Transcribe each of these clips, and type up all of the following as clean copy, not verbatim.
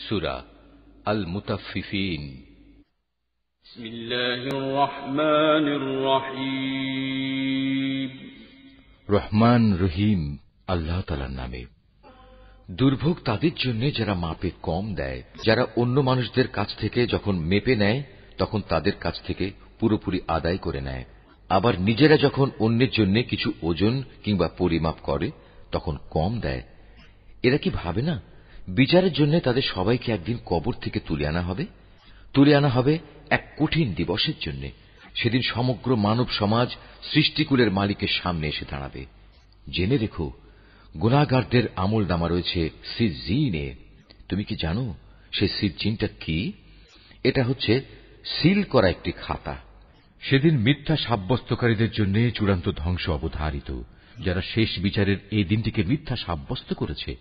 সূরা আল মুতাফফিফিন। বিসমিল্লাহির রহমানির রহিম। রহমান রহিম আল্লাহ তাআলার নামে। দুর্ভোগ তাদের জন্য যারা মাপে কম দেয়, যারা অন্য মানুষদের কাছ থেকে যখন মেপে নেয় তখন তাদের কাছ থেকে পুরোপুরি আদায় করে নেয়, আবার নিজেরা যখন অন্যের জন্য কিছু ওজন কিংবা পরিমাপ করে তখন কম দেয়। এরা কি ভাবে না বিচারের জন্য তাদের সবাইকে একদিন কবর থেকে তুলে আনা হবে এক কঠিন দিবসের জন্য। সেদিন সমগ্র মানব সমাজ সৃষ্টিকুলের মালিকের সামনে এসে দাঁড়াবে। জেনে রেখো, গুনাহগারদের আমলনামা রয়েছে সিজ্জিনে। তুমি কি জানো সেই সিজ্জিনটা কি? এটা হচ্ছে সিল করা একটি খাতা। সেদিন মিথ্যা সাব্যস্তকারীদের জন্য চূড়ান্ত ধ্বংস অবধারিত। যারা শেষ বিচারের এই দিনটিকে মিথ্যা সাব্যস্ত করেছে,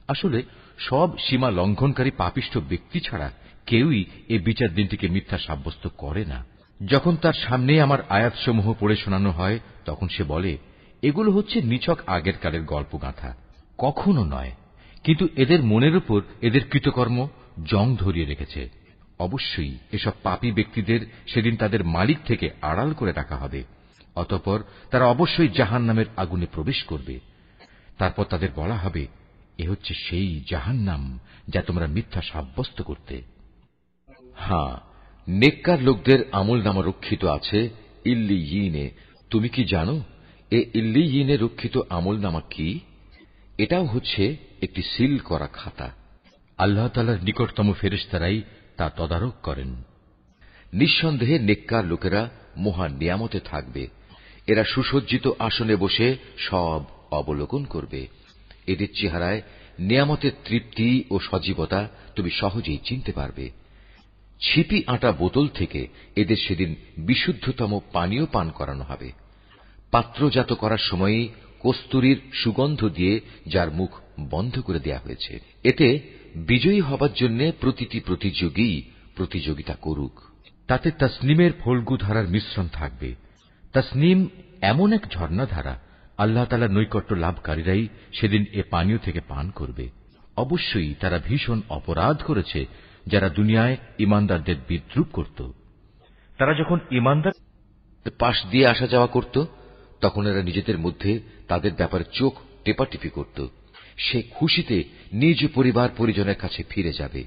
আসলে সব সীমা লঙ্ঘনকারী পাপিষ্ঠ ব্যক্তি ছাড়া কেউই এই বিচার দিনটিকে মিথ্যা সাব্যস্ত করে না। যখন তার সামনে আমার আয়াতসমূহ পড়ে শোনানো হয় তখন সে বলে, এগুলো হচ্ছে নিছক আগের কালের গল্পগাথা। কখনো নয়, কিন্তু এদের মনের উপর এদের কৃতকর্ম জং ধরিয়ে রেখেছে। অবশ্যই এসব পাপী ব্যক্তিদের সেদিন তাদের মালিক থেকে আড়াল করে রাখা হবে। অতঃপর তারা অবশ্যই জাহান্নামের আগুনে প্রবেশ করবে। তারপর তাদের বলা হবে, এ হচ্ছে সেই জাহান্নাম যা তোমরা মিথ্যা সাব্যস্ত করতে। হ্যাঁ, নেককার লোকদের আমলনামা রক্ষিত আছে ইল্লিয়িনে। তুমি কি জানো এ ইল্লিয়িনে রক্ষিত আমলনামা কি? এটাও হচ্ছে একটি সিল করা খাতা। আল্লাহ তাআলার নিকটতম ফেরেশতারাই তা তদারক করেন। নিঃসন্দেহে নেককার লোকেরা মহান নিয়ামতে থাকবে। এরা সুসজ্জিত আসনে বসে সব অবলোকন করবে। এদের চেহারায় নিয়ামতের তৃপ্তি ও সজীবতা তুমি সহজেই চিনতে পারবে। ছিপি আটা বোতল থেকে এদের সেদিন বিশুদ্ধতম পানীয় পান করানো হবে। পাত্রজাত করার সময়ই কস্তুরীর সুগন্ধ দিয়ে যার মুখ বন্ধ করে দেয়া হয়েছে। এতে বিজয়ী হবার জন্য প্রতিটি প্রতিযোগী প্রতিযোগিতা করুক। তাতে তাসনিমের ফল্গু ধারার মিশ্রণ থাকবে। তাসনিম এমন এক ঝর্ণাধারা, আল্লাহ তাআলার নৈকট্য লাভকারীরাই সেদিন এ পানীয় থেকে পান করবে। অবশ্যই তারা ভীষণ অপরাধ করেছে যারা দুনিয়ায় ঈমানদারদের বিদ্রূপ করত। তারা যখন ঈমানদার পাশ দিয়ে আসা যাওয়া করত তখন এরা নিজেদের মধ্যে তাদের ব্যাপারে চোখ টেপাটিপি করত। সে খুশিতে নিজ পরিবার পরিজনের কাছে ফিরে যাবে।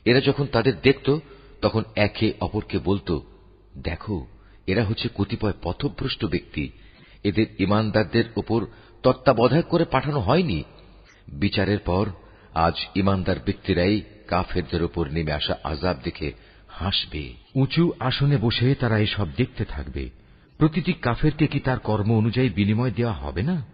এরা যখন তাদের দেখত তখন একে অপরকে বলতো, দেখো এরা হচ্ছে কতিপয় পথভ্রষ্ট ব্যক্তি, এদের ঈমানদারদের উপর তত্ত্বাবধায়ক করে পাঠানো হয়নি। বিচারের পর আজ ঈমানদার ব্যক্তিরাই কাফেরদের উপর নেমে আসা আযাব দেখে হাসবে। উঁচু আসনে বসে তারা এসব দেখতে থাকবে। প্রতিটি কাফেরকে কি তার কর্ম অনুযায়ী বিনিময় দেওয়া হবে না?